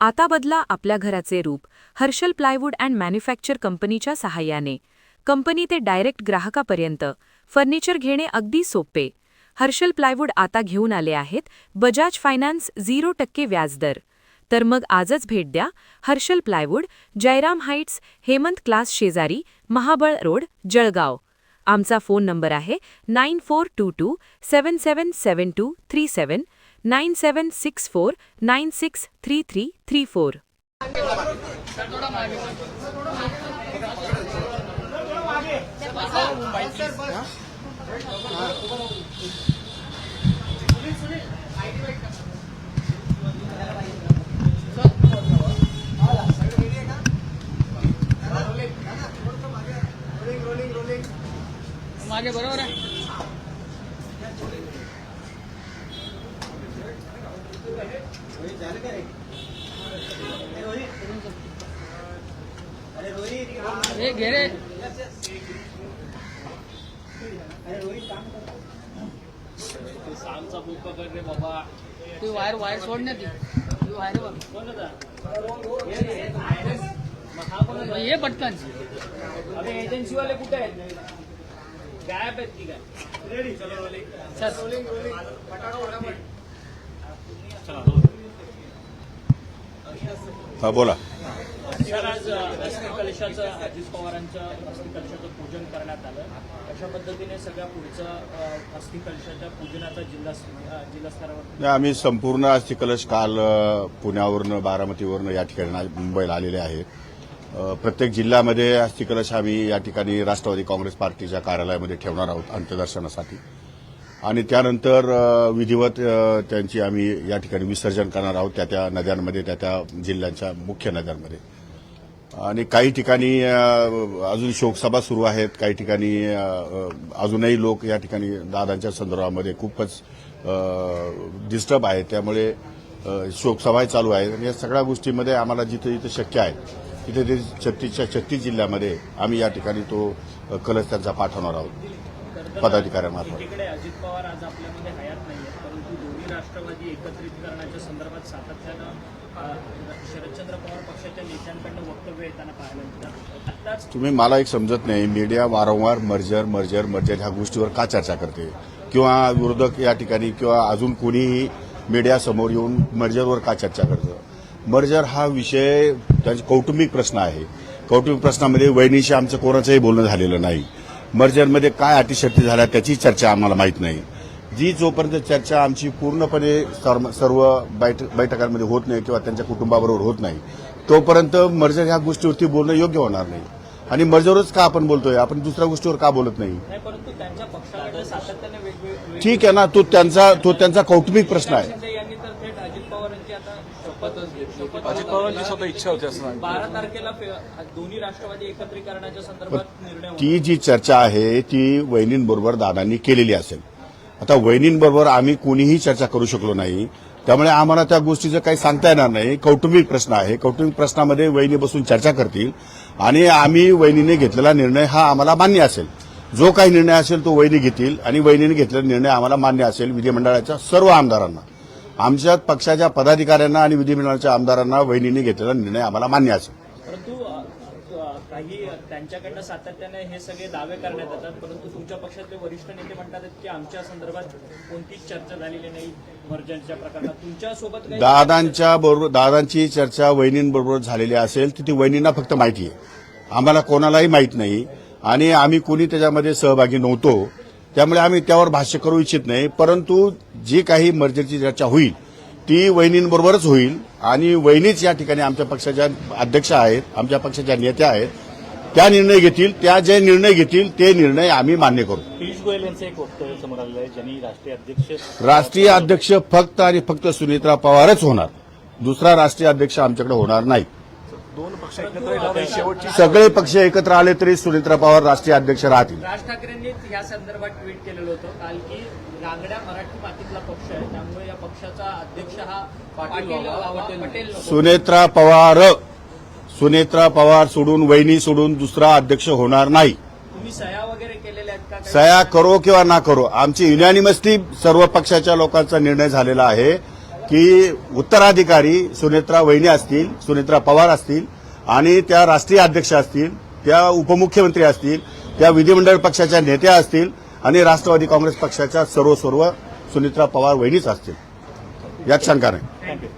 आता बदला आपल्या घराचे रूप हर्षल प्लायवूड अँड मॅन्युफॅक्चर कंपनीच्या सहाय्याने. कंपनी ते डायरेक्ट ग्राहकापर्यंत फर्निचर घेणे अगदी सोपे. हर्षल प्लायवूड आता घेऊन आले आहेत बजाज फायनान्स 0% व्याजदर. तर मग आजच भेट द्या Harshal plywood, Jairam heights, Hemant class शेजारी, महाबळ रोड, जळगाव. आमचा फोन नंबर आहे 9422777237 9764963334. मागे बरोबर आहे. अरे घे रे. सामचा बुक पकड रे बाबा. तू वायर सोड ना ती वायर बघ. ये पटकन. अबे एजन्सी वाले कुठे आहेत? गायब आहेत की काय? रेडी चलो रोलिंग. हा बोला. आज अस्थि कलशाचं अजित पवारांच्या अस्थि कलशाचं पूजन करण्यात आलं. अशा पद्धतीने सगळ्या पुढचं अस्थि कलशाच्या पूजनाचा जिल्हा स्तरावर आम्ही संपूर्ण अस्थि कलश काल पुण्यावरनं बारामतीवरनं या ठिकाणी मुंबईला आलेले आहेत. प्रत्येक जिल्ह्यामध्ये अस्थि कलश आम्ही या ठिकाणी राष्ट्रवादी काँग्रेस पार्टीच्या कार्यालयामध्ये ठेवणार आहोत अंत्यदर्शनासाठी आणि त्यानंतर विधिवत त्यांची आम्ही या ठिकाणी विसर्जन करणार आहोत त्या नद्यांमध्ये त्या जिल्ह्यांच्या मुख्य नद्यांमध्ये. आणि काही ठिकाणी अजून शोकसभा सुरू आहेत. काही ठिकाणी अजूनही लोक या ठिकाणी दादांच्या संदर्भामध्ये खूपच डिस्टर्ब आहेत. त्यामुळे शोकसभाही चालू आहेत आणि या सगळ्या गोष्टींमध्ये आम्हाला जिथे जिथे शक्य आहे तिथे ते 36 जिल्ह्यामध्ये आम्ही या ठिकाणी तो कलश त्यांचा पाठवणार आहोत पदाधिकाऱ्यांमार्फत. एकीकडे अजित पवार आज आपल्यामध्ये हयात नाहीये, परंतु दोन्ही राष्ट्रवादी एकत्रिकरणाच्या संदर्भात सातत्यानं शरदचंद्र पवार पक्षाच्या नेत्यांकडून वक्तव्य येताना पाहायला मिळतात. आताच तुम्ही मला एक समजत नाही, मीडिया वारंवार मर्जर ह्या गोष्टीवर का चर्चा करते किंवा विरोधक या ठिकाणी किंवा अजून कोणीही मीडियासमोर येऊन मर्जरवर का चर्चा करतं. मर्जर हा विषय त्यांचा कौटुंबिक प्रश्न आहे. कौटुंबिक प्रश्नामध्ये वहिनीशी आमचं कोणाचंही बोलणं झालेलं नाही. मर्जरमध्ये काय अटीशर्ती झाल्या त्याची चर्चा आम्हाला माहीत नाही. जी जोपर्यंत चर्चा आमची पूर्णपणे सर्व बैठकांमध्ये होत नाही किंवा त्यांच्या कुटुंबाबरोबर होत नाही तोपर्यंत मर्जर ह्या गोष्टीवरती बोलणं योग्य होणार नाही. आणि मर्जरवरच का आपण बोलतोय, आपण दुसऱ्या गोष्टीवर का बोलत नाही. परंतु त्यांच्या पक्षाकडे सातत्याने वेगवेगळे ठीक आहे ना, तो त्यांचा कौटुंबिक प्रश्न आहे. शिंदे यांनी तर थेट अजित पवारांची आता शपथ अजित पवारांची स्वतः इच्छा होती असं 12 तारखेला दोन्ही राष्ट्रवादी एकत्रीकरणाच्या संदर्भात निर्णय होणार. ती जी चर्चा आहे ती वहिनींबरोबर दादांनी केलेली असेल. आता वहिनींबरोबर आम्ही कोणीही चर्चा करू शकलो नाही, त्यामुळे आम्हाला त्या गोष्टीचं काही सांगता येणार नाही. कौटुंबिक प्रश्न आहे. कौटुंबिक प्रश्नामध्ये वहिनी बसून चर्चा करतील आणि आम्ही वहिनीने घेतलेला निर्णय हा आम्हाला मान्य असेल. जो काही निर्णय असेल तो वहिनी घेतील आणि वहिनीने घेतलेला निर्णय आम्हाला मान्य असेल. विधिमंडळाच्या सर्व आमदारांना, आमच्या पक्षाच्या पदाधिकाऱ्यांना आणि विधिमंडळाच्या आमदारांना वहिनीने घेतलेला निर्णय आम्हाला मान्य असेल. परंतु काही त्यांच्याकडनं सातत्याने हे सगळे दावे करण्यात येतात, परंतु तुमच्या पक्षातले वरिष्ठ नेते म्हणतात की आमच्या संदर्भात कोणतीच चर्चा झालेली नाही मर्जरच्या प्रकरणात. तुमच्यासोबत दादांची चर्चा वहिनींबरोबर झालेली असेल ती वहिनींना फक्त माहिती आहे. आम्हाला कोणालाही माहीत नाही आणि आम्ही कोणी त्याच्यामध्ये सहभागी नव्हतो. त्यामुळे आम्ही त्यावर भाष्य करू इच्छित नाही. परंतु जी काही मर्जरची चर्चा होईल ती वहिनींबरोबरच होईल आणि वहिनीच या ठिकाणी आमच्या पक्षाच्या अध्यक्ष आहेत, आमच्या पक्षाच्या नेत्या आहेत. त्या निर्णय घेतील, जे निर्णय घेतील ते निर्णय आम्ही मान्य करू. पियुष गोयल यांचं एक वक्तव्य समोर आलेलं आहे, ज्यांनी राष्ट्रीय अध्यक्ष फक्त आणि फक्त सुनेत्रा पवारच होणार. दुसरा राष्ट्रीय अध्यक्ष आमच्याकडे होणार नाही. दोन पक्ष एकत्र येतात, शेवटची सगळे पक्ष एकत्र आले तरी सुनेत्रा पवार राष्ट्रीय अध्यक्ष राहतील. राज ठाकरेंनी या संदर्भात ट्विट केलेलं होतं काल की रांगड्या मराठी मातीतला पक्ष आहे, त्यामुळे या पक्षाचा अध्यक्ष हा पटेल सुनेत्रा पवार सोडून वहिनी सोडून दुसरा अध्यक्ष होणार नाही. तुम्ही सह्या वगैरे केलेल्या आहेत का? सह्या करो किंवा ना करो, आमची युनॅनिमसली सर्व पक्षाच्या लोकांचा निर्णय झालेला आहे की उत्तराधिकारी सुनेत्रा वहिनी असतील, सुनेत्रा पवार असतील आणि त्या राष्ट्रीय अध्यक्ष असतील, त्या उपमुख्यमंत्री असतील, त्या विधिमंडळ पक्षाच्या नेत्या असतील आणि राष्ट्रवादी काँग्रेस पक्षाच्या सर्व सुनेत्रा पवार वहिनीच असतील, यात शंका नाही. थँक्यू.